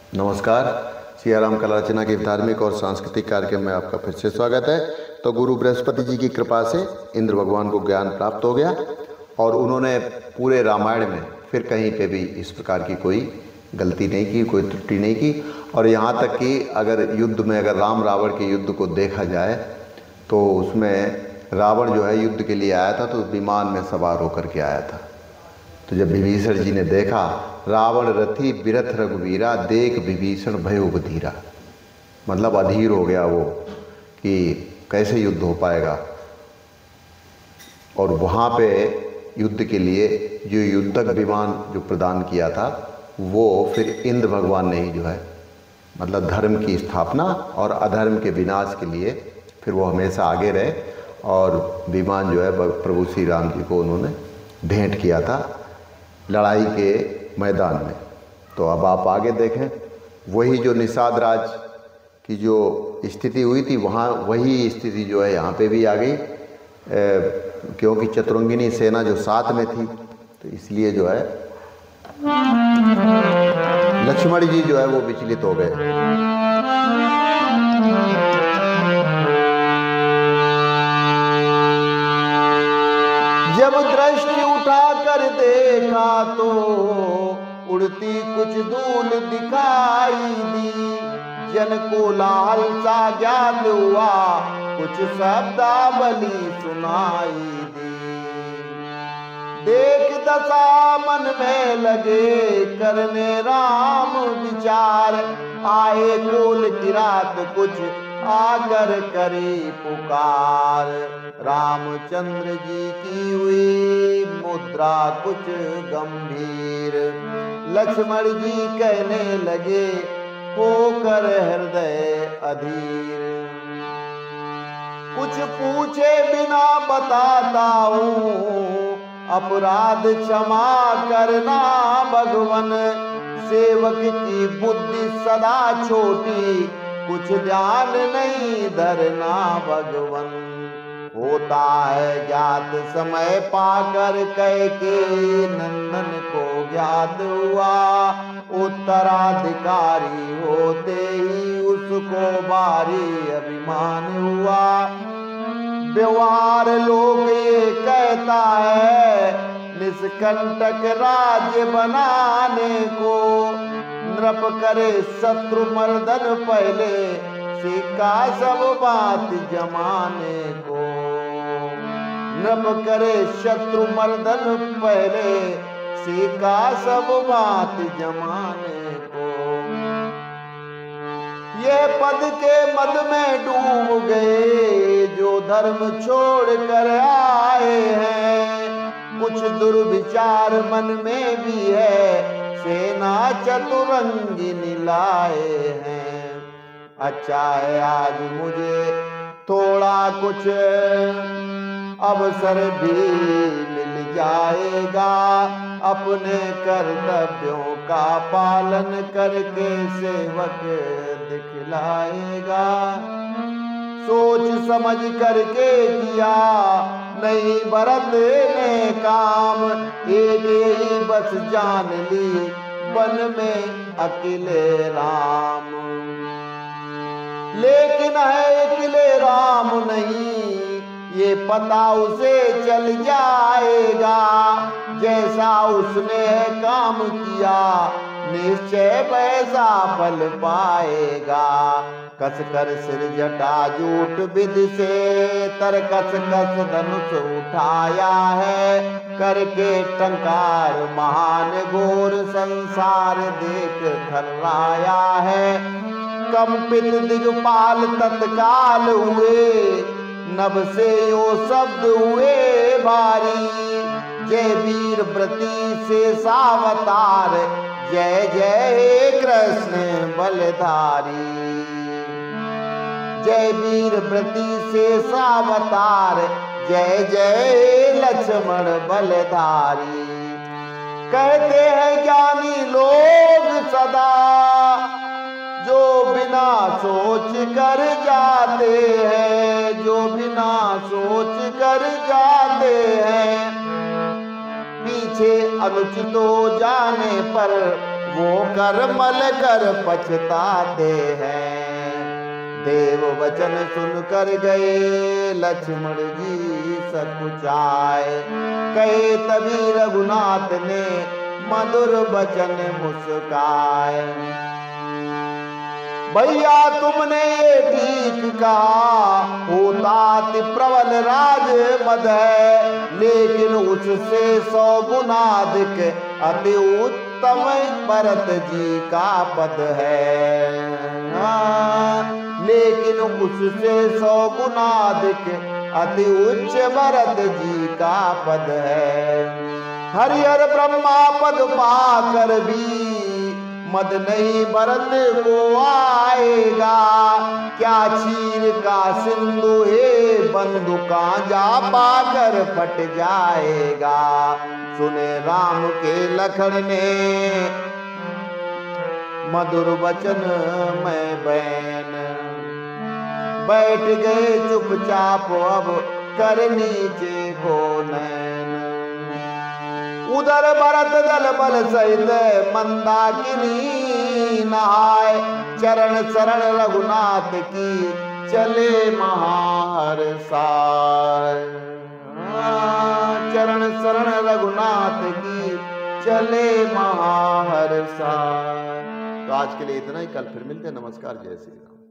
नमस्कार। सियाराम कला रचना के धार्मिक और सांस्कृतिक कार्यक्रम में आपका फिर से स्वागत है। तो गुरु बृहस्पति जी की कृपा से इंद्र भगवान को ज्ञान प्राप्त हो गया और उन्होंने पूरे रामायण में फिर कहीं पे भी इस प्रकार की कोई गलती नहीं की, कोई त्रुटि नहीं की। और यहाँ तक कि अगर युद्ध में अगर राम रावण के युद्ध को देखा जाए तो उसमें रावण जो है युद्ध के लिए आया था तो विमान में सवार होकर के आया था। तो जब विभीषण जी ने देखा, रावण रथी बिरथ रघुवीरा, देख विभीषण भयो बधीरा, मतलब अधीर हो गया वो कि कैसे युद्ध हो पाएगा। और वहाँ पे युद्ध के लिए जो युद्धक विमान जो प्रदान किया था वो फिर इंद्र भगवान ने ही जो है मतलब धर्म की स्थापना और अधर्म के विनाश के लिए फिर वो हमेशा आगे रहे और विमान जो है प्रभु श्री राम जी को उन्होंने भेंट किया था लड़ाई के मैदान में। तो अब आप आगे देखें, वही जो निषाद राज की जो स्थिति हुई थी वहाँ वही स्थिति जो है यहाँ पे भी आ गई, क्योंकि चतुरंगिनी सेना जो साथ में थी तो इसलिए जो है लक्ष्मण जी जो है वो विचलित हो गए। जब दृष्टि उठा कर देखा तो उड़ती कुछ धूल दिखाई दी, जन को लालसा ज्ञात हुआ कुछ शब्दावली सुनाई दी। देख दशा मन में लगे करने राम विचार, आए कोल की रात कुछ आकर करे पुकार। रामचंद्र जी की हुई मुद्रा कुछ गंभीर, लक्ष्मण जी कहने लगे होकर हृदय अधीर। कुछ पूछे बिना बताता हूँ, अपराध क्षमा करना भगवन। सेवक की बुद्धि सदा छोटी, कुछ ध्यान नहीं धरना भगवन। होता है ज्ञात समय पाकर कैके नंदन को ज्ञात हुआ, उत्तराधिकारी होते ही उसको भारी अभिमान हुआ। व्यवहार लोग ये कहता है निष्कंटक राज्य बनाने को, नृप करे शत्रु मर्दन पहले सीखा सब बात जमाने को। नृप करे शत्रु मर्दन पहले सीखा सब बात जमाने को। ये पद के मद में डूब गए जो धर्म छोड़ कर आए हैं, कुछ दुर्विचार मन में भी है सेना चतुरंगी लाए हैं। अच्छा है आज मुझे थोड़ा कुछ अवसर भी मिल जाएगा, अपने कर्तव्यों का पालन करके सेवक दिखलाएगा। सोच समझ करके किया नहीं भरत ने काम, एक ही बस जान ली वन में अकेले राम। लेकिन है अकेले राम नहीं, ये पता उसे चल जाएगा, जैसा उसने काम किया निश्चय वैसा फल पाएगा। कसकर सिर जटा जूट विधि से तरकस कस धनुष उठाया है, करके टंकार महान घोर संसार देख थर्राया है। कंपित दिगपाल तत्काल हुए, नभ से यो शब्द हुए भारी, जय वीर व्रती से सावतार, जय जय कृष्ण बलधारी। जय वीर व्रती से सावतार, जय जय लक्ष्मण बलधारी। कहते हैं ज्ञानी लोग सदा जो बिना सोच कर जाते हैं, जो बिना सोच कर जाते हैं। पीछे अनुचित हो जाने पर वो कर मल कर पछताते हैं। देव वचन सुन कर गए लक्ष्मण जी सकुचाए, कहे तभी रघुनाथ ने मधुर वचन मुस्काए। भैया तुमने ये ठीक कहा, होता अति प्रबल राज मद है, लेकिन उससे 100 गुना अधिक अति उत्तम भरत जी का पद है। लेकिन उससे 100 गुना अधिक अति उच्च भरत जी का पद है। हरिहर ब्रह्मा पद पाकर भी मद नहीं भरत को आएगा, क्या चीर का सिंधु हे बंधु का जा पाकर फट जाएगा। सुने राम के लखन ने मधुर वचन में बैन, बैठ गए चुपचाप अब कर नीचे को नैन। उधर भरत दल बल सहित मंदाकिनी नहाय, चरण शरण रघुनाथ की चले महाहर्षाय। चरण शरण रघुनाथ की चले महाहर्षाय। तो आज के लिए इतना ही, कल फिर मिलते हैं। नमस्कार, जय श्री राम।